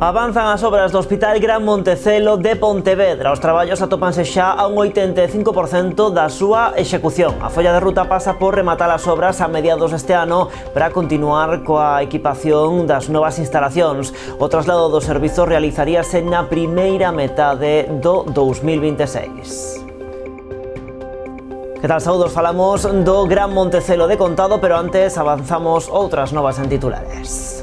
Avanzan as obras do Hospital Gran Montecelo de Pontevedra. Os traballos atópanse xa a un 85% da súa execución. A folla de ruta pasa por rematar as obras a mediados deste ano para continuar coa equipación das novas instalacións. O traslado dos servizos realizaríase na primeira metade do 2026. Que tal, saúdos? Falamos do Gran Montecelo de Contado, pero antes avanzamos outras novas en titulares.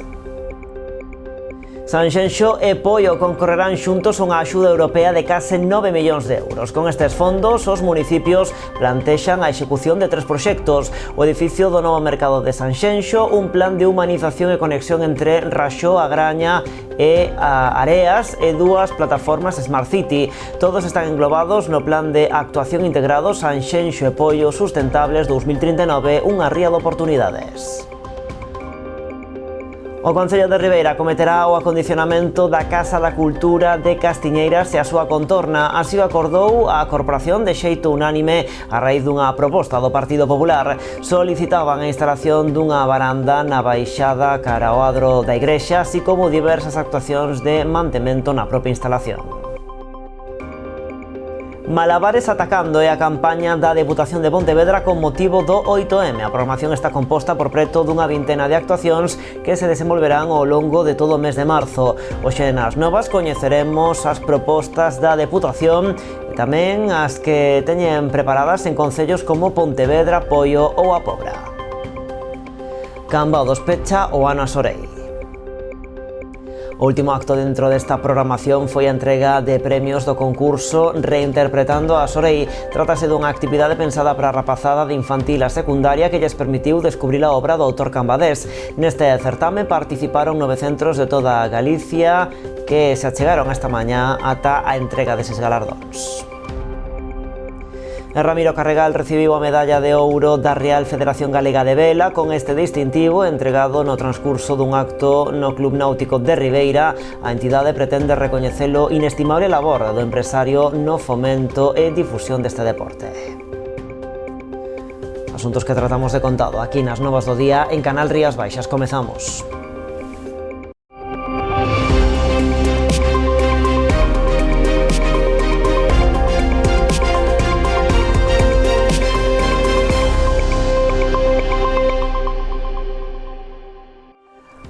Sanxenxo e Poio concorrerán xuntos unha axuda europea de case 9 millóns de euros. Con estes fondos, os municipios plantexan a execución de 3 proxectos: o edificio do novo mercado de Sanxenxo, un plan de humanización e conexión entre Raxó, a Graña e a Areas e 2 plataformas Smart City. Todos están englobados no plan de actuación integrado Sanxenxo e Poio Sustentables 2039, unha ría de oportunidades. O Concello de Ribeira acometerá o acondicionamento da Casa da Cultura de Castiñeiras e a súa contorna. Así o acordou a Corporación de xeito unánime a raíz dunha proposta do Partido Popular. Solicitaban a instalación dunha varanda na baixada cara ao adro da igrexa, así como diversas actuacións de mantemento na propia instalación. Malabares atacando é a campaña da Deputación de Pontevedra con motivo do 8M. A programación está composta por preto dunha vintena de actuacións que se desenvolverán ao longo de todo o mes de marzo. Hoxe nas novas coñeceremos as propostas da Deputación e tamén as que teñen preparadas en concellos como Pontevedra, Poio ou A Pobra. Cambao dos pecha o ano a Sorei. O último acto dentro desta programación foi a entrega de premios do concurso Reinterpretando a Sorei. Trátase dunha actividade pensada para a rapazada de infantil a secundaria que lles permitiu descubrir a obra do autor cambadés. Neste certame participaron 9 centros de toda a Galicia que se achegaron esta mañá ata a entrega deses galardóns. Ramiro Carregal recibiu a medalla de ouro da Real Federación Galega de Vela con este distintivo entregado no transcurso dun acto no Club Náutico de Ribeira. A entidade pretende recoñecelo inestimable labor do empresario no fomento e difusión deste deporte. Asuntos que tratamos de contado aquí nas Novas do Día en Canal Rías Baixas. Comezamos.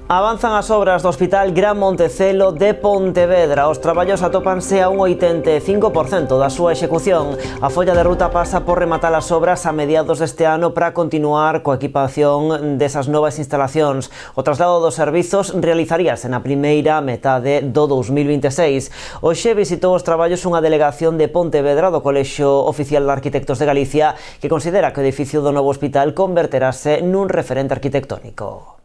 Avanzan as obras do Hospital Gran Montecelo de Pontevedra. Os traballos atópanse a un 85% da súa execución. A folla de ruta pasa por rematar as obras a mediados deste ano para continuar coa equipación desas novas instalacións. O traslado dos servizos realizaríase na primeira metade do 2026. Hoxe visitou os traballos unha delegación de Pontevedra do Colexio Oficial de Arquitectos de Galicia, que considera que o edificio do novo hospital converterase nun referente arquitectónico.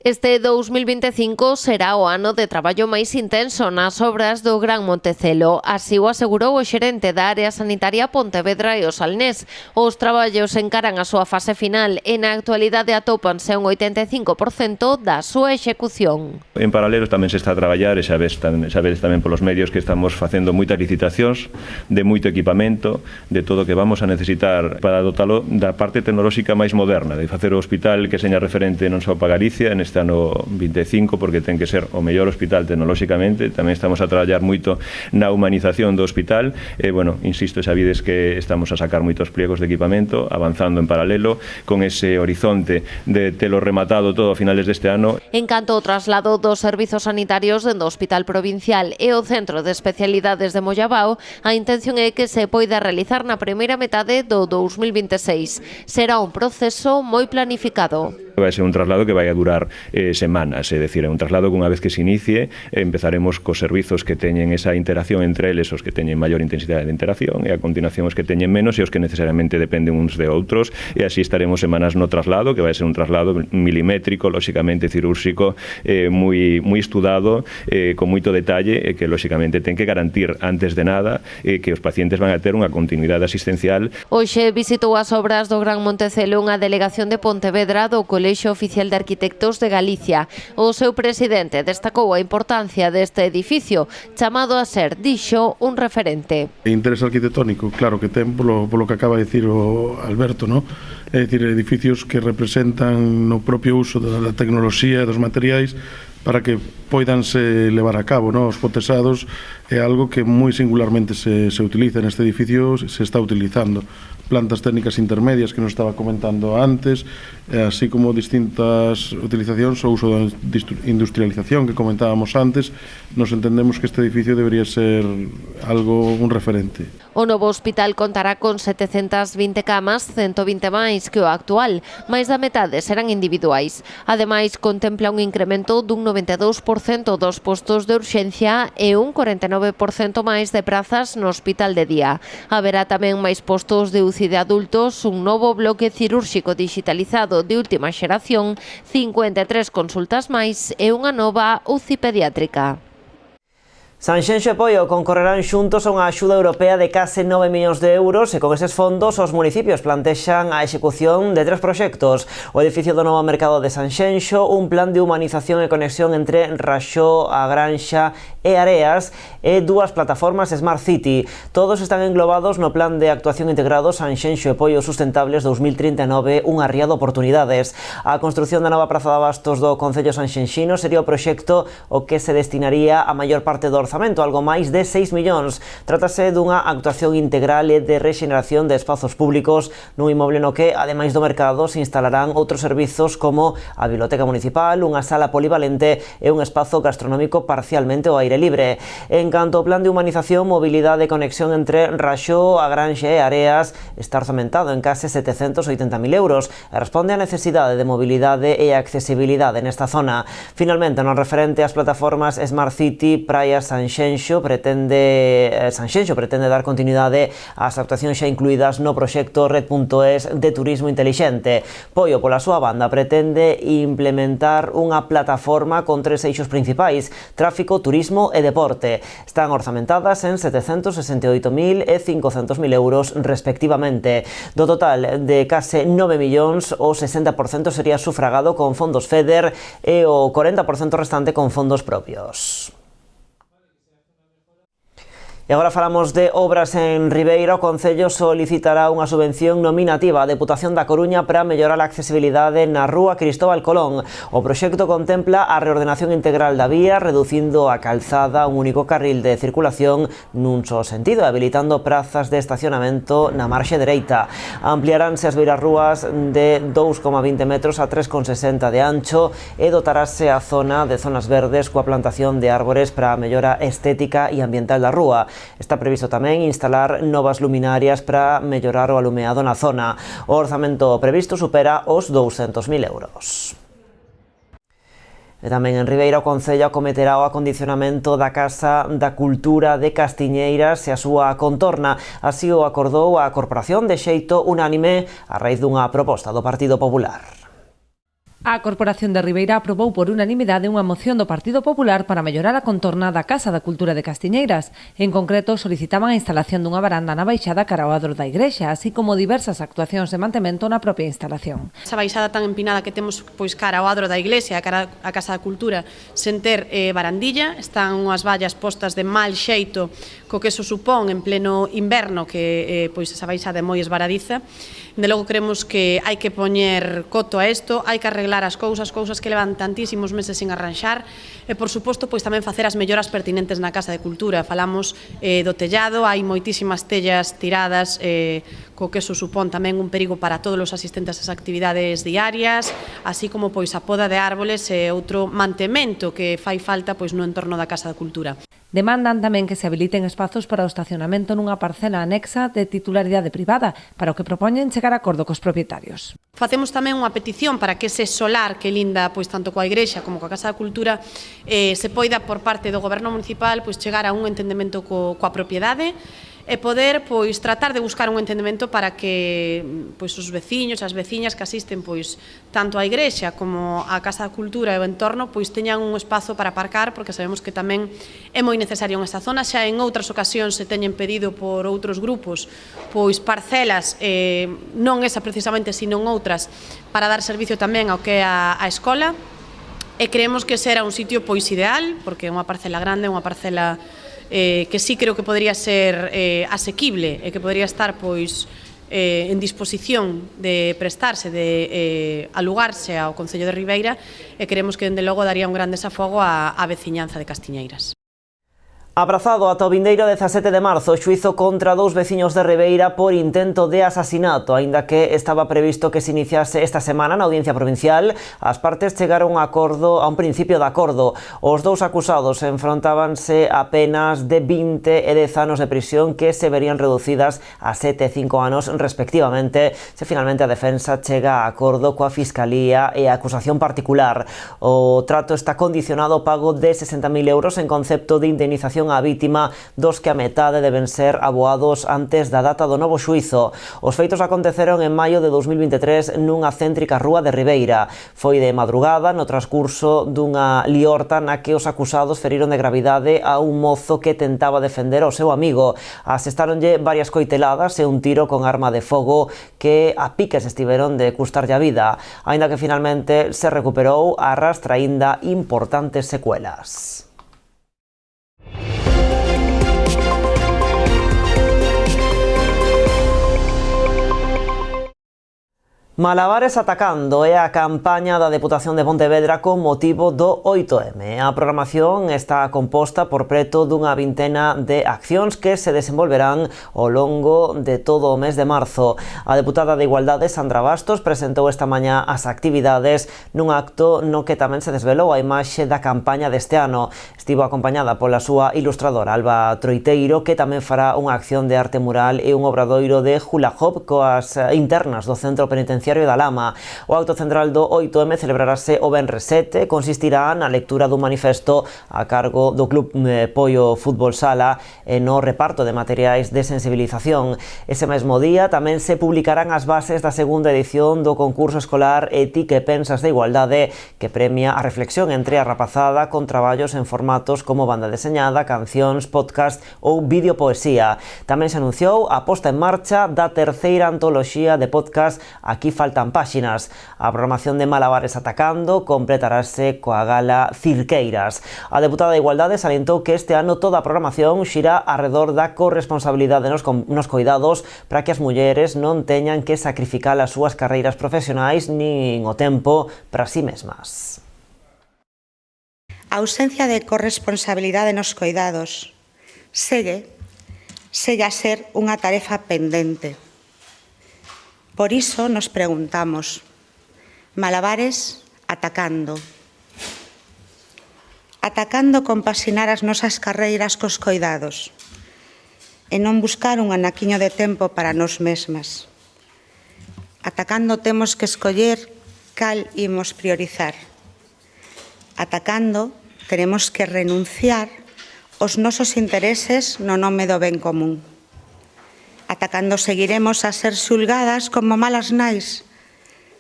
Este 2025 será o ano de traballo máis intenso nas obras do Gran Montecelo. Así o asegurou o xerente da área sanitaria Pontevedra e o Salnés. Os traballos encaran a súa fase final e na actualidade atópanse un 85% da súa execución. En paralelo tamén se está a traballar, e xa ves tamén polos medios que estamos facendo moitas licitacións de moito equipamento, de todo o que vamos a necesitar para dotalo da parte tecnolóxica máis moderna, de facer o hospital que seña referente non só para Galicia, este ano 25, porque ten que ser o mellor hospital tecnolóxicamente. Tamén estamos a traballar moito na humanización do hospital e, bueno, insisto, sabides que estamos a sacar moitos pliegos de equipamento, avanzando en paralelo con ese horizonte de telo rematado todo a finales deste ano. En canto ao traslado dos servizos sanitarios dentro do Hospital Provincial e o Centro de Especialidades de Mollabao, a intención é que se poida realizar na primeira metade do 2026. Será un proceso moi planificado. Vai ser un traslado que vai a durar semanas, é dicir, é un traslado que unha vez que se inicie empezaremos cos servizos que teñen esa interacción entre eles, os que teñen maior intensidade de interacción, e a continuación os que teñen menos e os que necesariamente dependen uns de outros, e así estaremos semanas no traslado, que vai ser un traslado milimétrico, lóxicamente cirúrxico, moi estudado, con moito detalle, e que lóxicamente ten que garantir antes de nada que os pacientes van a ter unha continuidade asistencial. Hoxe visitou as obras do Gran Montecelo unha delegación de Pontevedra do Colexio Oficial de Arquitectos de Galicia. O seu presidente destacou a importancia deste edificio, chamado a ser, dixo, un referente. Interés arquitectónico, claro que ten polo que acaba de dicir o Alberto, ¿no? É dicir, edificios que representan no propio uso da tecnoloxía e dos materiais para que poidanse levar a cabo, non? Os potesados é algo que moi singularmente se utiliza neste edificio, se está utilizando plantas técnicas intermedias que nos estaba comentando antes, así como distintas utilizacións ou uso da industrialización que comentábamos antes. Nos entendemos que este edificio debería ser un referente. O novo hospital contará con 720 camas, 120 máis que o actual, máis da metade serán individuais. Ademais, contempla un incremento dun 92% dos postos de urxencia e un 49% máis de prazas no hospital de día. Haberá tamén máis postos de UCI de adultos, un novo bloque cirúrxico digitalizado de última xeración, 53 consultas máis e unha nova UCI pediátrica. Sanxenxo e Poio concorrerán xuntos a unha axuda europea de case 9 millóns de euros e con eses fondos os municipios plantexan a execución de 3 proxectos. O edificio do novo mercado de Sanxenxo, un plan de humanización e conexión entre Raxó, A Granxa e Areas e 2 plataformas Smart City. Todos están englobados no plan de actuación integrado Sanxenxo e Poio Sustentables 2039, unha ría de oportunidades. A construción da nova praza de abastos do Concello sanxenxino sería o proxecto o que se destinaría a maior parte do orzamento, algo máis de 6 millóns. Trátase dunha actuación integral e de rexeneración de espazos públicos nun inmoble no que, ademais do mercado, se instalarán outros servizos como a biblioteca municipal, unha sala polivalente e un espazo gastronómico parcialmente ao aire libre. En canto ao plan de humanización, mobilidade e conexión entre Raxó, A Granxa e Areas está orzamentado en case 780.000 euros e responde á necesidade de mobilidade e accesibilidade nesta zona. Finalmente, no referente ás plataformas Smart City, Praia Sanxenxo pretende dar continuidade ás actuacións xa incluídas no proxecto Red.es de turismo intelixente. Poio, pola súa banda, pretende implementar unha plataforma con 3 eixos principais: tráfico, turismo e deporte. Están orzamentadas en 768.000 e 500.000 euros respectivamente. Do total de case 9 millóns, o 60% sería sufragado con fondos FEDER e o 40% restante con fondos propios. E agora falamos de obras en Ribeira. O Concello solicitará unha subvención nominativa á Deputación da Coruña para mellorar a accesibilidade na rúa Cristóbal Colón. O proxecto contempla a reordenación integral da vía, reducindo a calzada a un único carril de circulación nun só sentido, habilitando prazas de estacionamento na marxe dereita. Ampliaránse as beirarrúas de 2,20 metros a 3,60 de ancho e dotarase a zona de zonas verdes coa plantación de árbores para a mellora estética e ambiental da rúa. Está previsto tamén instalar novas luminarias para mellorar o alumeado na zona. O orzamento previsto supera os 200.000 euros. E tamén en Ribeira o Concello acometerá o acondicionamento da Casa da Cultura de Castiñeiras e a súa contorna. Así o acordou a Corporación de xeito unánime a raíz dunha proposta do Partido Popular. A Corporación de Ribeira aprobou por unanimidade unha moción do Partido Popular para mellorar a contorna da Casa da Cultura de Castiñeiras. En concreto, solicitaban a instalación dunha varanda na baixada cara ao adro da igrexa, así como diversas actuacións de mantemento na propia instalación. Esa baixada tan empinada que temos cara ao adro da iglesia, cara á Casa da Cultura, sen ter varandilla, están unhas vallas postas de mal xeito, co que eso supón en pleno inverno que esa baixada é moi esvaradiza. De logo creemos que hai que poñer coto a isto, hai que arreglar as cousas que levan tantísimos meses sin arranxar e, por suposto, tamén facer as melloras pertinentes na Casa de Cultura. Falamos do tellado, hai moitísimas tellas tiradas, co que eso supón tamén un perigo para todos os asistentes ás actividades diarias, así como a poda de árboles e outro mantemento que fai falta no entorno da Casa da Cultura. Demandan tamén que se habiliten espazos para o estacionamento nunha parcela anexa de titularidade privada, para o que propoñen chegar a acordo cos propietarios. Facemos tamén unha petición para que ese solar que linda tanto coa igrexa como coa Casa da Cultura se poida por parte do Goberno Municipal chegar a un entendemento coa propiedade e poder tratar de buscar un entendemento para que os veciños, as veciñas que asisten tanto á igrexa como á Casa da Cultura e o entorno teñan un espazo para aparcar, porque sabemos que tamén é moi necesario en esta zona. Xa en outras ocasións se teñen pedido por outros grupos parcelas, non esa precisamente, sino outras, para dar servicio tamén ao que é a escola, e creemos que será un sitio ideal, porque é unha parcela grande, unha parcela que sí creo que podría ser asequible e que podría estar en disposición de prestarse, de alugarse ao Concello de Ribeira, e creemos que, dende logo, daría un gran desafogo á veciñanza de Castiñeiras. Aprazado ata o vindeiro 17 de marzo o xuízo contra dous veciños de Ribeira por intento de asasinato, aínda que estaba previsto que se iniciase esta semana na Audiencia Provincial. As partes chegaron a un principio de acordo. Os dous acusados enfrontábanse a penas de 20 e 10 anos de prisión que se verían reducidas a 7 e 5 anos respectivamente, se finalmente a defensa chega a acordo coa Fiscalía e a acusación particular. O trato está condicionado ao pago de 60.000 euros en concepto de indemnización á vítima, dos que a metade deben ser aboados antes da data do novo xuízo. Os feitos aconteceron en maio de 2023 nunha céntrica rúa de Ribeira. Foi de madrugada no transcurso dunha liorta na que os acusados feriron de gravidade a un mozo que tentaba defender ao seu amigo. Asestáronlle varias coiteladas e un tiro con arma de fogo que a piques estiveron de custarlle a vida, aínda que finalmente se recuperou, arrastra aínda importantes secuelas. Malabares atacando é a campaña da Deputación de Pontevedra con motivo do 8M. A programación está composta por preto dunha vintena de accións que se desenvolverán ao longo de todo o mes de marzo. A deputada de Igualdade, Sandra Bastos, presentou esta mañá as actividades nun acto no que tamén se desvelou a imaxe da campaña deste ano. Estivo acompañada pola súa ilustradora Alba Troiteiro, que tamén fará unha acción de arte mural e un obradoiro de hula hop coas internas do Centro Penitenciario da Lama. O acto central do 8M celebrarase o venres 7, consistirá na lectura dun manifesto a cargo do Club Poio Fútbol Sala e no reparto de materiais de sensibilización. Ese mesmo día tamén se publicarán as bases da segunda edición do concurso escolar E ti que pensas de Igualdade, que premia a reflexión entre a rapazada con traballos en formatos como banda deseñada, cancións, podcast ou videopoesía. Tamén se anunciou a posta en marcha da terceira antoloxía de podcast Aquí faltan páxinas. A programación de Malabares atacando completarase coa gala Cirqueiras. A deputada de Igualdade salientou que este ano toda a programación xira arredor da corresponsabilidade nos coidados para que as mulleres non teñan que sacrificar as súas carreiras profesionais nin o tempo para si mesmas. A ausencia de corresponsabilidade nos coidados segue a ser unha tarefa pendente. Por iso nos preguntamos, Malabares atacando. Atacando compaxinar as nosas carreiras cos coidados e non buscar un anaquiño de tempo para nós mesmas. Atacando temos que escoller cal imos priorizar. Atacando teremos que renunciar os nosos intereses no nome do ben común. Atacando seguiremos a ser xulgadas como malas nais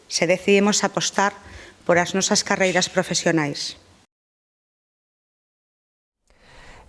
se decidimos apostar por as nosas carreiras profesionais.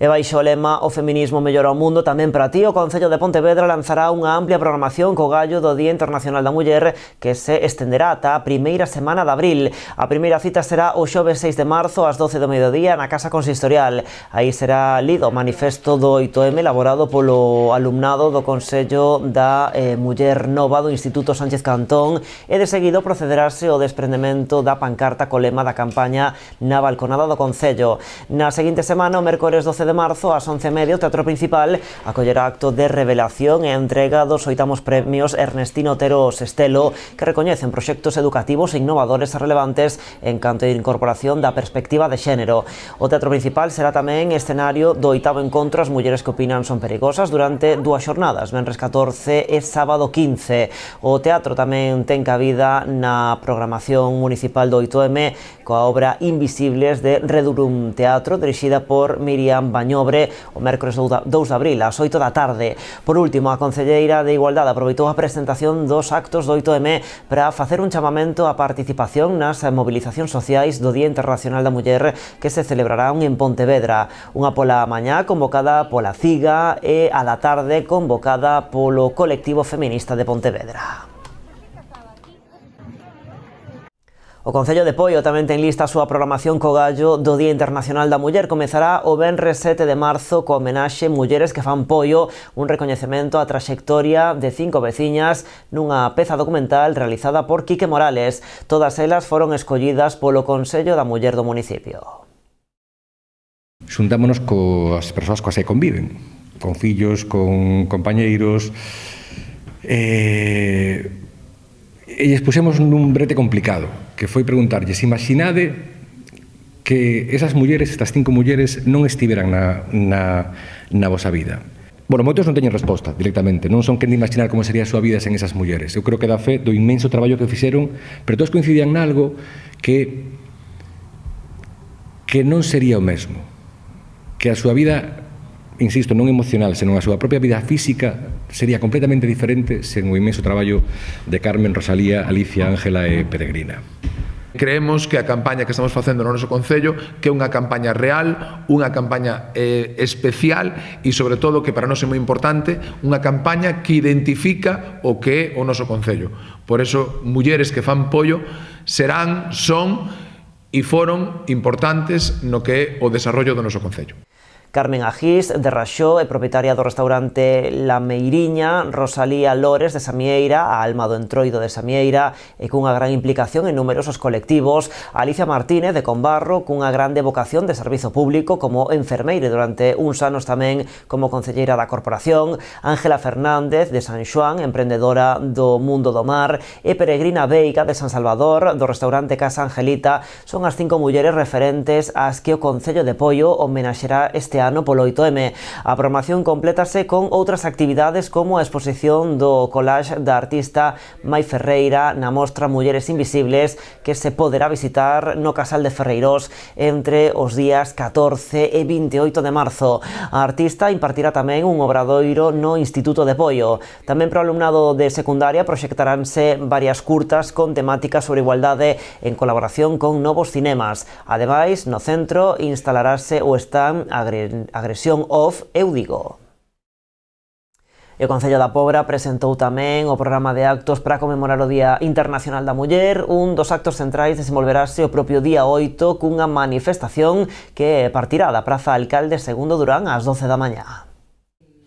E baixo o lema O feminismo mellora o mundo tamén para ti, o Concello de Pontevedra lanzará unha amplia programación co gallo do Día Internacional da Muller que se estenderá ata a primeira semana de abril. A primeira cita será o xoves 6 de marzo ás 12 do mediodía na Casa Consistorial. Aí será lido o manifesto do 8M elaborado polo alumnado do Consello da Muller Nova do Instituto Sánchez Cantón e de seguido procederase o desprendemento da pancarta co lema da campaña na balconada do Concello. Na seguinte semana, o mércores 12 de marzo, ás 11:30, o Teatro Principal acollerá acto de revelación e entrega dos 8º premios Ernestino Otero Sestelo, que recoñecen proxectos educativos e innovadores e relevantes en canto a incorporación da perspectiva de xénero. O Teatro Principal será tamén escenario do 8º encontro As mulleres que opinan son perigosas durante 2 xornadas, venres 14 e sábado 15. O teatro tamén ten cabida na programación municipal do 8M coa obra Invisibles de Redurum Teatro, dirixida por Miriam Bañobre, o mércores 2 de abril, ás 8 da tarde. Por último, a Concelleira de Igualdade aproveitou a presentación dos actos do 8M para facer un chamamento á participación nas movilizacións sociais do Día Internacional da Muller que se celebrarán en Pontevedra. Unha pola mañá convocada pola CIGA e a da tarde convocada polo Colectivo Feminista de Pontevedra. O Concello de Poio tamén ten lista a súa programación co gallo do Día Internacional da Muller. Comezará o venres 7 de marzo co homenaxe Mulleres que fan pollo, un recoñecemento á traxectoria de 5 veciñas nunha peza documental realizada por Quique Morales. Todas elas foron escollidas polo Consello da Muller do municipio. Xuntámonos coas persoas coas que conviven, con fillos, con compañeiros, e lles puxemos nun brete complicado, que foi preguntarlles, imaginade que esas mulleres, estas 5 mulleres, non estiveran na vosa vida. Bueno, moitos non teñen resposta directamente, non son quen de imaginar como sería a súa vida sen esas mulleres. Eu creo que dá fe do inmenso traballo que fixeron, pero todos coincidían nalgo que non sería o mesmo, que a súa vida, insisto, non emocional, senón a súa propia vida física sería completamente diferente sen o inmenso traballo de Carmen, Rosalía, Alicia, Ángela e Peregrina. Creemos que a campaña que estamos facendo no noso Concello que é unha campaña real, unha campaña especial e, sobre todo, que para nós é moi importante, unha campaña que identifica o que é o noso Concello. Por eso, mulleres que fan pollo serán, son e foron importantes no que é o desarrollo do noso Concello. Carmen Agís, de Raxó, é propietaria do restaurante La Meiriña. Rosalía Lores, de Samieira, a alma do entroido de Samieira, e cunha gran implicación en numerosos colectivos. Alicia Martínez, de Combarro, cunha grande vocación de servizo público como enfermeire durante uns anos tamén como concelleira da corporación. Ángela Fernández, de San Xoán, emprendedora do mundo do mar. E Peregrina Veiga, de San Salvador, do restaurante Casa Angelita. Son as 5 mulleres referentes ás que o Concello de Poio homenaxerá este ano polo 8M. A programación complétase con outras actividades como a exposición do collage da artista Mai Ferreira na mostra Mulleres Invisibles, que se poderá visitar no Casal de Ferreiros entre os días 14 e 28 de marzo. A artista impartirá tamén un obradoiro no Instituto de Poio. Tamén para o alumnado de secundaria proxectaránse varias curtas con temática sobre igualdade en colaboración con Novos Cinemas. Ademais, no centro instalarase o stand Agresión Off, eu digo. E o Concello da Pobra presentou tamén o programa de actos para conmemorar o Día Internacional da Muller. Un dos actos centrais desenvolverase o propio día 8 cunha manifestación que partirá da Praza Alcalde Segundo Durán ás 12 da mañá.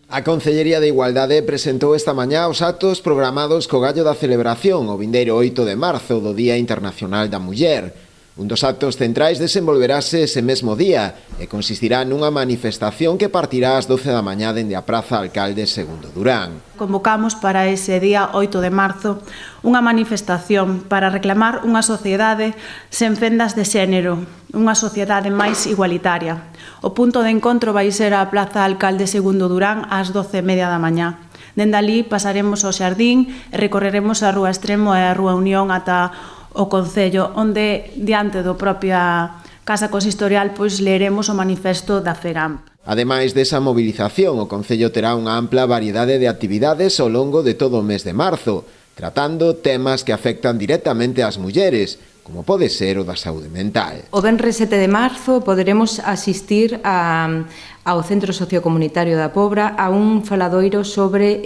A Concellería de Igualdade presentou esta mañá os actos programados co gallo da celebración o vindeiro 8 de marzo do Día Internacional da Muller. Un dos actos centrais desenvolverase ese mesmo día e consistirá nunha manifestación que partirá ás 12 da mañá dende a Praza Alcalde Segundo Durán. Convocamos para ese día 8 de marzo unha manifestación para reclamar unha sociedade sen fendas de xénero, unha sociedade máis igualitaria. O punto de encontro vai ser a Praza Alcalde Segundo Durán ás 12:30 da mañá. Dende ali pasaremos ao xardín e recorreremos a Rúa Extremo e a Rúa Unión ata o Concello, onde, diante do propia Casa Consistorial, pois leeremos o manifesto da FERAMP. Ademais desa movilización, o Concello terá unha ampla variedade de actividades ao longo de todo o mes de marzo, tratando temas que afectan directamente ás mulleres, como pode ser o da saúde mental. O venres 7 de marzo poderemos asistir ao Centro Sociocomunitario da Pobra a un faladoiro sobre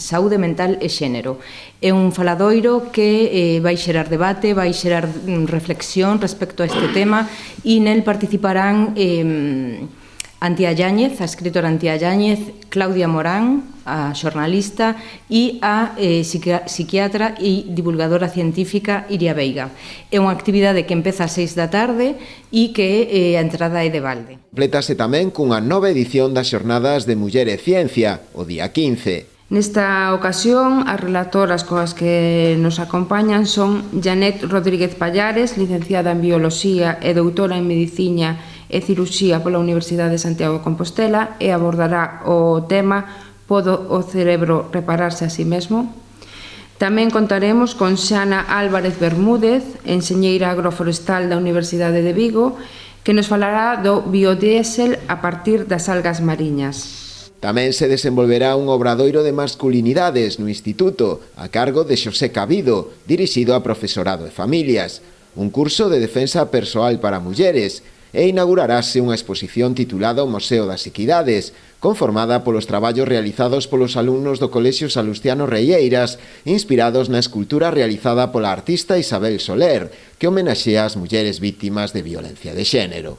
saúde mental e xénero. É un faladoiro que vai xerar debate, vai xerar reflexión respecto a este tema e nel participarán Antía Yáñez, a escritora Antía Yáñez, Claudia Morán, a xornalista, e a psiquiatra e divulgadora científica Iria Veiga. É unha actividade que empeza ás 6 da tarde e que a entrada é de balde. Complétase tamén cunha nova edición das Xornadas de Muller e Ciencia, o día 15. Nesta ocasión, as relatoras coas que nos acompañan son Janet Rodríguez Pallares, licenciada en Bioloxía e doutora en Medicina e Cirurxía pola Universidade de Santiago de Compostela e abordará o tema "Podo o cerebro repararse a sí mesmo?". Tamén contaremos con Xana Álvarez Bermúdez, enxeñeira agroforestal da Universidade de Vigo, que nos falará do biodiésel a partir das algas mariñas. Tamén se desenvolverá un obradoiro de masculinidades no Instituto a cargo de Xosé Cabido, dirixido a profesorado e familias, un curso de defensa persoal para mulleres e inaugurarase unha exposición titulada O Museo das Equidades, conformada polos traballos realizados polos alumnos do Colexio Salustiano Reieiras, inspirados na escultura realizada pola artista Isabel Soler, que homenaxea as mulleres víctimas de violencia de xénero.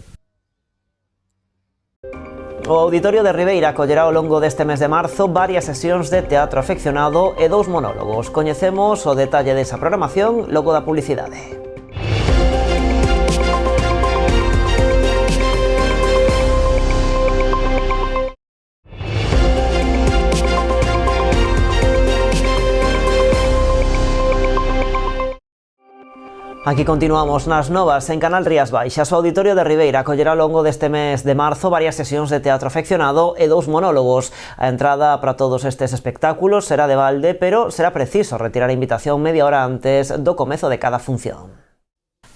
O Auditorio de Ribeira acollerá ao longo deste mes de marzo varias sesións de teatro afeccionado e 2 monólogos. Coñecemos o detalle desa programación logo da publicidade. Aquí continuamos nas novas en Canal Rías Baixas. O Auditorio de Ribeira acollerá ao longo deste mes de marzo varias sesións de teatro afeccionado e 2 monólogos. A entrada para todos estes espectáculos será de balde, pero será preciso retirar a invitación media hora antes do comezo de cada función.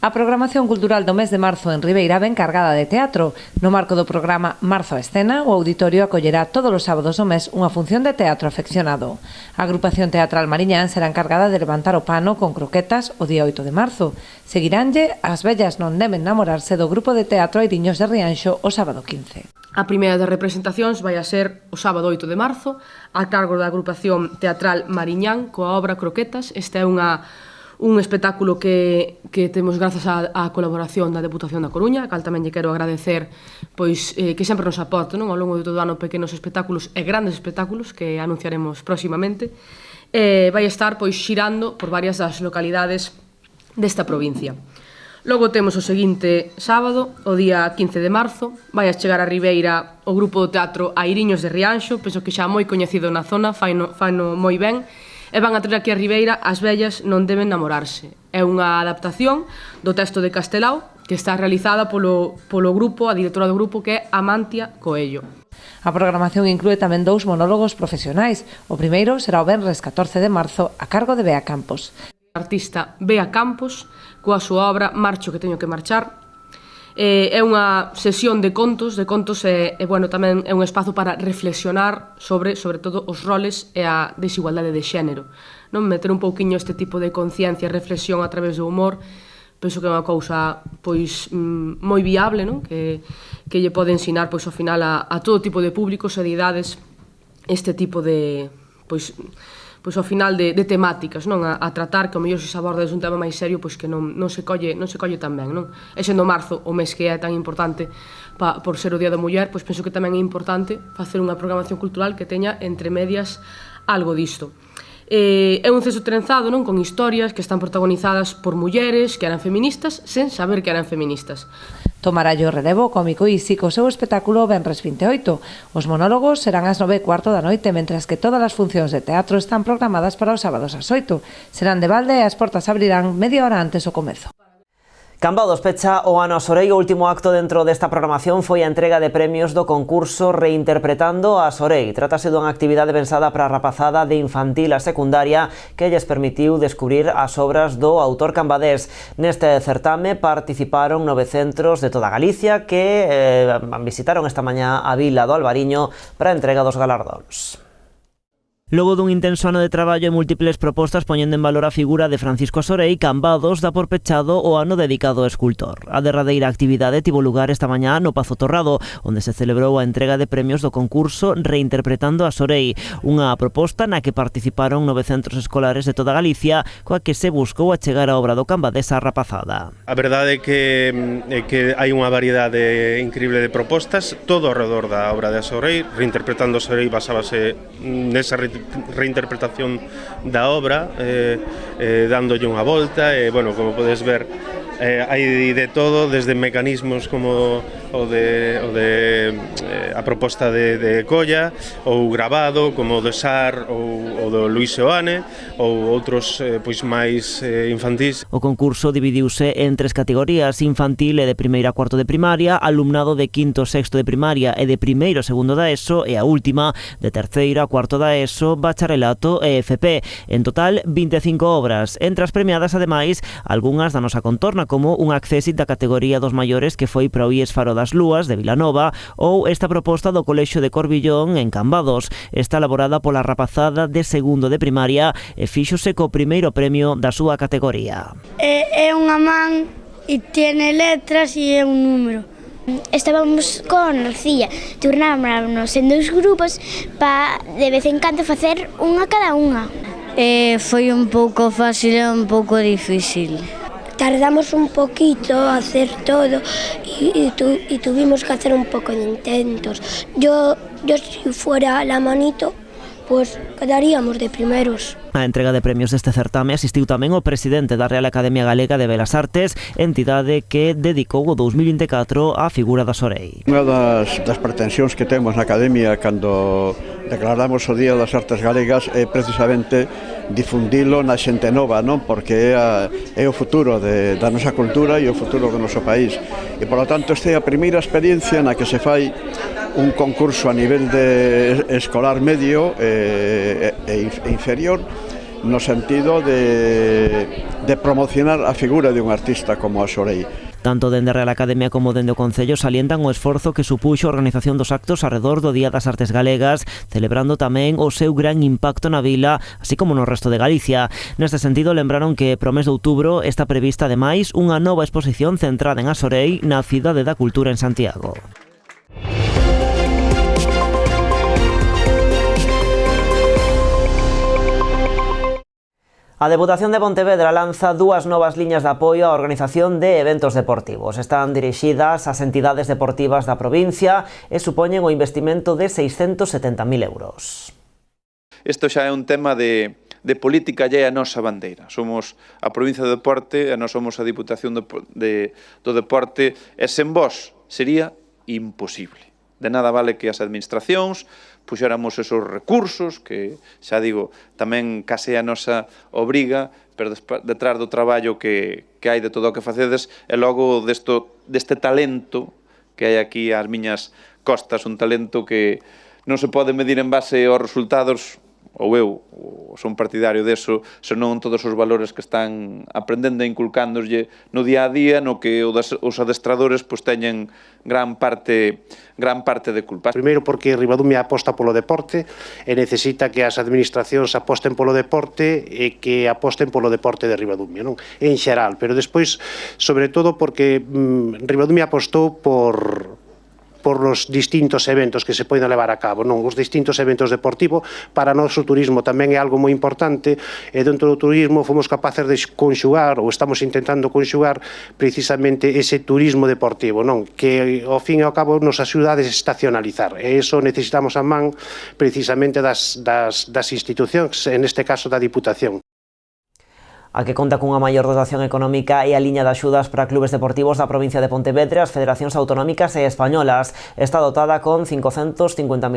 A programación cultural do mes de marzo en Ribeira ven cargada de teatro. No marco do programa Marzo a Escena, o auditorio acollerá todos os sábados do mes unha función de teatro afeccionado. A agrupación teatral Mariñán será encargada de levantar o pano con croquetas o día 8 de marzo. Seguiránlle As vellas non deben namorarse do grupo de teatro Airiños de Rianxo o sábado 15. A primeira das representacións vai a ser o sábado 8 de marzo, a cargo da agrupación teatral Mariñán coa obra Croquetas. Este é un espectáculo que temos grazas á colaboración da Deputación da Coruña, a cal tamén lle quero agradecer pois que sempre nos aporta, non, ao longo de todo o ano, pequenos espectáculos e grandes espectáculos que anunciaremos próximamente. Vai estar pois xirando por varias das localidades desta provincia. Logo temos o seguinte sábado, o día 15 de marzo, vai a chegar a Ribeira o grupo do teatro Airiños de Rianxo, penso que xa moi coñecido na zona, faino moi ben, e van a traer aquí a Ribeira As vellas non deben namorarse. É unha adaptación do texto de Castelao que está realizada polo grupo, a directora do grupo, que é Amantia Coello. A programación inclúe tamén 2 monólogos profesionais. O primeiro será o venres 14 de marzo a cargo de Bea Campos. A artista Bea Campos, coa súa obra Marcho que teño que marchar. É unha sesión de contos e bueno, tamén é un espazo para reflexionar sobre todo os roles e a desigualdade de xénero, non meter un pouquiño este tipo de conciencia e reflexión a través do humor. Penso que é unha cousa pois moi viable, non? Que lle pode ensinar pois ao final a todo tipo de públicos e de idades este tipo de pois ao final de temáticas, non, a tratar, que ao mellor se aborda desde un tema máis serio, pois que non se colle tan ben, non? E sendo marzo o mes que é tan importante por ser o Día da Muller, pois penso que tamén é importante facer unha programación cultural que teña entre medias algo disto. É un cesto trenzado, non, con historias que están protagonizadas por mulleres que eran feministas sen saber que eran feministas. Tomará o relevo cómico Isi co seu espectáculo venres 28. Os monólogos serán ás 9:15 da noite, mentras que todas as funcións de teatro están programadas para os sábados ás 8. Serán de balde e as portas abrirán media hora antes do comezo. Cambados pecha o ano a Sorei. O último acto dentro desta programación foi a entrega de premios do concurso Reinterpretando a Sorei. Trátase dunha actividade pensada para a rapazada de infantil a secundaria que lles permitiu descubrir as obras do autor cambadés. Neste certame participaron 9 centros de toda Galicia que visitaron esta mañá a Vila do Albariño para a entrega dos galardóns. Logo dun intenso ano de traballo e múltiples propostas poñendo en valor a figura de Francisco Sorei, Cambados dá por pechado o ano dedicado ao escultor. A derradeira actividade tivo lugar esta mañá no Pazo Torrado, onde se celebrou a entrega de premios do concurso Reinterpretando a Sorei, unha proposta na que participaron 9 centros escolares de toda Galicia, coa que se buscou achegar a obra do cambadés á rapazada. A verdade é que hai unha variedade increíble de propostas, todo ao redor da obra de Sorei. Reinterpretando a Sorei basábase nesa reinterpretación da obra, dándolle unha volta, e, bueno, como podes ver, hai de todo, desde mecanismos como o de a proposta de Colla, ou grabado, como o de Sar ou do Luis Seoane, ou outros pois máis infantís. O concurso dividiuse en 3 categorías: infantil e de primeira a cuarto de primaria, alumnado de quinto e sexto de primaria e de primeiro e segundo da ESO, e a última de terceiro a cuarto da ESO, bacharelato e FP. En total, 25 obras. Entre as premiadas, ademais, algunhas da nosa contorna, como un accésit da categoría dos maiores que foi para o IES Faro das Lúas de Vilanova, ou esta proposta do Colexio de Corbillón en Cambados. Está elaborada pola rapazada de segundo de primaria e fíxose co primeiro premio da súa categoría. É unha man e tiene letras e é un número. Estábamos con Narcía, turnámonos en 2 grupos para de vez en cando facer unha cada unha. Foi un pouco fácil e un pouco difícil. Tardamos un poquito a hacer todo y tuvimos que hacer un poco de intentos. Yo si fuera la manito, pues quedaríamos de primeros. A entrega de premios deste certame asistiu tamén o presidente da Real Academia Galega de Belas Artes, entidade que dedicou o 2024 á figura da Sorei. Unha das pretensións que temos na Academia cando declaramos o Día das Artes Galegas é precisamente difundilo na xente nova, non? Porque é o futuro da nosa cultura e o futuro do noso país. E, por lo tanto, esta é a primeira experiencia na que se fai un concurso a nivel de escolar medio e inferior no sentido de promocionar a figura de un artista como a Sorei. Tanto dende a Real Academia como dende o Concello salientan o esforzo que supuxo a organización dos actos arredor do Día das Artes Galegas, celebrando tamén o seu gran impacto na vila, así como no resto de Galicia. Neste sentido, lembraron que pro mes de outubro está prevista ademais unha nova exposición centrada en a Sorei na Cidade da Cultura en Santiago. A Deputación de Pontevedra lanza 2 novas liñas de apoio á organización de eventos deportivos. Están dirixidas ás entidades deportivas da provincia e supoñen o investimento de 670.000 euros. Isto xa é un tema de política e é a nosa bandeira. Somos a provincia do deporte e nós somos a Diputación do Deporte e sen vós sería imposible. De nada vale que as administracións puxéramos esos recursos, que, xa digo, tamén case a nosa obriga, pero detrás do traballo que hai de todo o que facedes, e logo deste talento que hai aquí ás miñas costas, un talento que non se pode medir en base aos resultados, ou eu son partidario deso, senón todos os valores que están aprendendo e inculcándoslle no día a día, no que os adestradores teñen gran parte de culpa. Primeiro porque Ribadumia aposta polo deporte e necesita que as administracións aposten polo deporte e que aposten polo deporte de Ribadumia, non? En xeral, pero despois, sobre todo porque Ribadumia apostou por os distintos eventos que se poden levar a cabo, non? Os distintos eventos deportivos. Para nós o turismo tamén é algo moi importante e dentro do turismo fomos capaces de conxugar, ou estamos intentando conxugar precisamente ese turismo deportivo, non? Que ao fin e ao cabo nos axuda a desestacionalizar e iso necesitamos a man precisamente das institucións, en este caso da Diputación. A que conta cunha maior dotación económica e a liña de axudas para clubes deportivos da provincia de Pontevedra, as federacións autonómicas e españolas. Está dotada con 550.000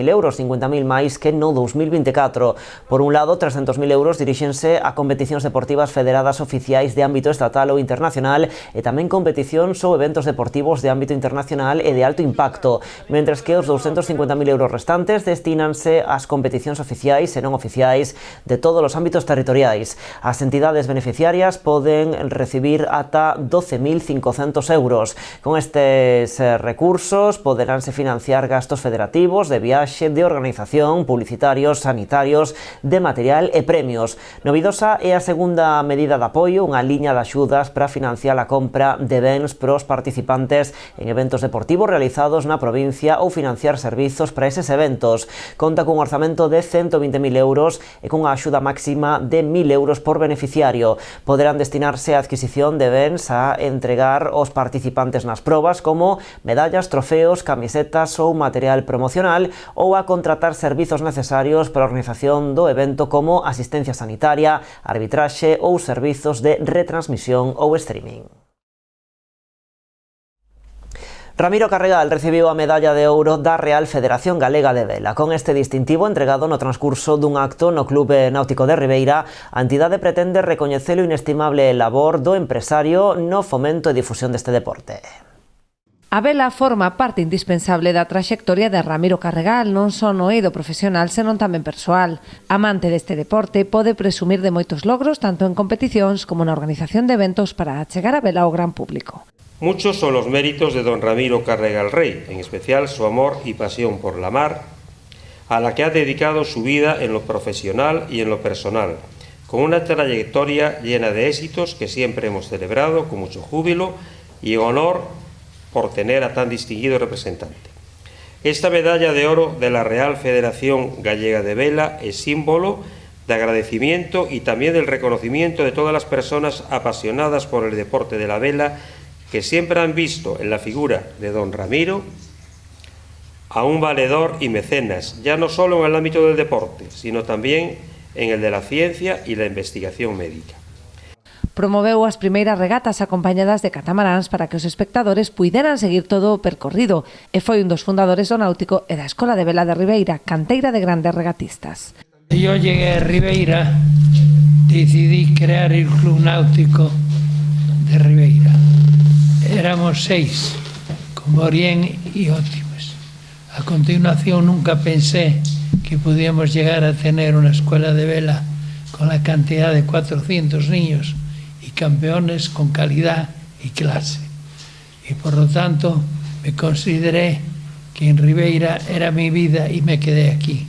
euros, 50.000 máis que no 2024. Por un lado, 300.000 euros dirixense a competicións deportivas federadas oficiais de ámbito estatal ou internacional e tamén competicións ou eventos deportivos de ámbito internacional e de alto impacto, mentres que os 250.000 euros restantes destínanse ás competicións oficiais e non oficiais de todos os ámbitos territoriais. As entidades beneficiarias poden recibir ata 12.500 euros. Con estes recursos poderánse financiar gastos federativos, de viaxe, de organización, publicitarios, sanitarios, de material e premios. Novidosa é a segunda medida de apoio, unha liña de axudas para financiar a compra de bens pros participantes en eventos deportivos realizados na provincia ou financiar servizos para eses eventos. Conta cun orzamento de 120.000 euros e cunha axuda máxima de 1.000 euros por beneficiario. Poderán destinarse a adquisición de bens a entregar aos participantes nas probas como medallas, trofeos, camisetas ou material promocional ou a contratar servizos necesarios para a organización do evento como asistencia sanitaria, arbitraxe ou servizos de retransmisión ou streaming. Ramiro Carregal recibiu a medalla de ouro da Real Federación Galega de Vela. Con este distintivo entregado no transcurso dun acto no Club Náutico de Ribeira, a entidade pretende recoñecer o inestimable labor do empresario no fomento e difusión deste deporte. A vela forma parte indispensable da traxectoria de Ramiro Carregal, non só no eido profesional, senón tamén persoal. Amante deste deporte, pode presumir de moitos logros tanto en competicións como na organización de eventos para achegar a vela ao gran público. Muchos son los méritos de don Ramiro Carregal Rey, en especial su amor y pasión por la mar, a la que ha dedicado su vida en lo profesional y en lo personal, con una trayectoria llena de éxitos que siempre hemos celebrado con mucho júbilo y en honor por tener a tan distinguido representante. Esta medalla de oro de la Real Federación Gallega de Vela es símbolo de agradecimiento y también del reconocimiento de todas las personas apasionadas por el deporte de la vela que siempre han visto en la figura de don Ramiro a un valedor y mecenas, ya no solo en el ámbito del deporte, sino también en el de la ciencia y la investigación médica. Promoveu as primeiras regatas acompañadas de catamaráns para que os espectadores puideran seguir todo o percorrido e foi un dos fundadores do Náutico e da Escola de Vela de Ribeira, canteira de grandes regatistas. Yo llegué a Ribeira, decidí crear el Club Náutico de Ribeira. Éramos 6, con Borien y Ótimes. A continuación nunca pensé que podíamos llegar a tener una escuela de vela con la cantidad de 400 niños y campeones con calidad y clase. Y por lo tanto me consideré que en Ribeira era mi vida y me quedé aquí.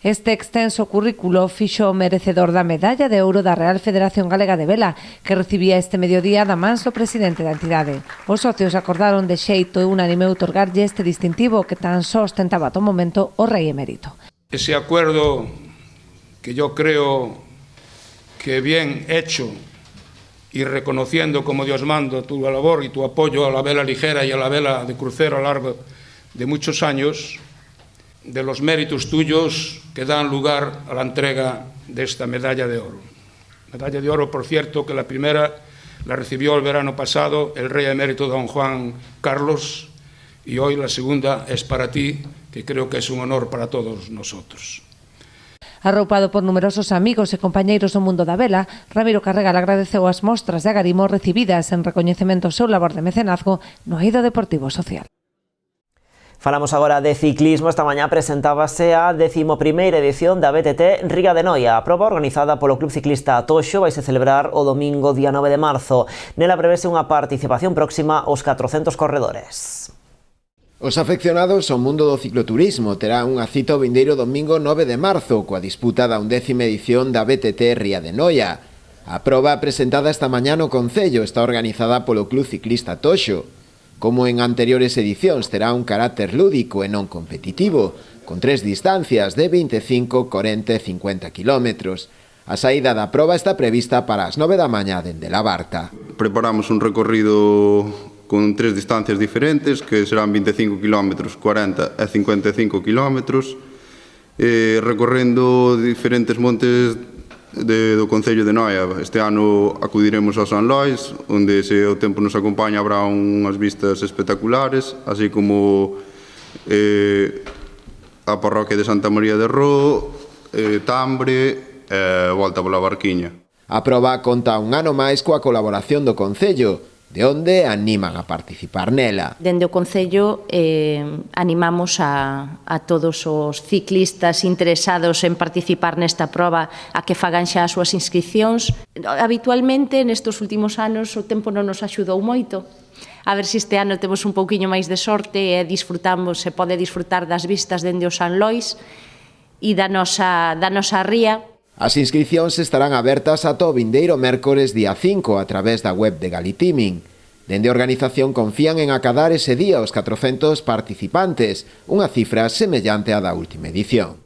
Este extenso currículo fixo merecedor da medalla de ouro da Real Federación Galega de Vela, que recibía este mediodía da mans do presidente da entidade. Os socios acordaron de xeito unánime outorgarlle este distintivo que tan só ostentaba ata o momento o rei emérito. Ese acuerdo que yo creo que bien hecho y reconociendo como Dios manda tu labor y tu apoyo a la vela ligera y a la vela de crucero a lo largo de muchos años, de los méritos tuyos que dan lugar a la entrega de esta medalla de oro. Medalla de oro, por cierto, que la primera la recibió el verano pasado el rey emérito don Juan Carlos y hoy la segunda es para ti, que creo que es un honor para todos nosotros. Arroupado por numerosos amigos e compañeiros do mundo da vela, Ramiro Carregal agradeceu as mostras de agarimo recibidas en recoñecemento ao seu labor de mecenazgo no eido deportivo social. Falamos agora de ciclismo. Esta mañá presentábase a 11ª edición da BTT Ría de Noia. A proba organizada polo Club Ciclista Atoxo vaise celebrar o domingo día 9 de marzo. Nela prevese unha participación próxima aos 400 corredores. Os afeccionados ao mundo do cicloturismo terán unha cita o vindeiro domingo 9 de marzo coa disputa da 11ª edición da BTT Ría de Noia. A proba presentada esta mañá no Concello está organizada polo Club Ciclista Toxo. Como en anteriores edicións, terá un carácter lúdico e non competitivo, con 3 distancias de 25, 40 e 50 kilómetros. A saída da proba está prevista para as 9 da mañá dende La Barta. Preparamos un recorrido con 3 distancias diferentes, que serán 25 km, 40 e 55 km, recorrendo diferentes montes do Concello de Noia. Este ano acudiremos ao San Lois, onde, se o tempo nos acompaña, habrá unhas vistas espectaculares, así como a parroquia de Santa María de Roo, Tambre e volta pola Barquiña. A proba conta un ano máis coa colaboración do Concello, de onde animan a participar nela. Dende o Concello animamos a todos os ciclistas interesados en participar nesta proba a que fagan xa as súas inscripcións. Habitualmente, nestes últimos anos, o tempo non nos axudou moito. A ver se este ano temos un pouquiño máis de sorte e se pode disfrutar das vistas dende o San Lois e da nosa ría. As inscricións estarán abertas ata o vindeiro mércores día 5 a través da web de Galitiming. Dende a organización confían en acadar ese día os 400 participantes, unha cifra semellante á da última edición.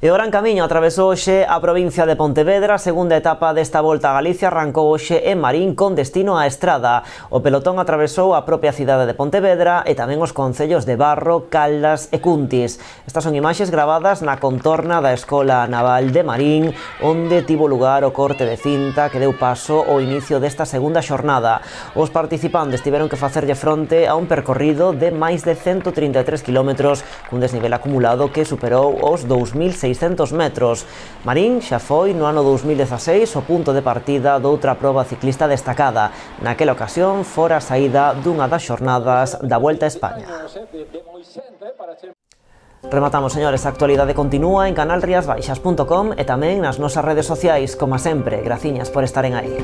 E o Gran Camiño atravesou hoxe a provincia de Pontevedra. A segunda etapa desta volta a Galicia arrancou hoxe en Marín con destino á Estrada. O pelotón atravesou a propia cidade de Pontevedra e tamén os concellos de Barro, Caldas e Cuntis. Estas son imaxes gravadas na contorna da Escola Naval de Marín, onde tivo lugar o corte de cinta que deu paso ao inicio desta segunda xornada. Os participantes tiveron que facerlle fronte a un percorrido de máis de 133 km cun desnivel acumulado que superou os 2.600 metros. Marín xa foi no ano 2016 o punto de partida doutra proba ciclista destacada. Naquela ocasión fora a saída dunha das xornadas da Vuelta a España. Rematamos, señores. A actualidade continúa en canalriasbaixas.com e tamén nas nosas redes sociais. Como sempre, graciñas por estaren aí.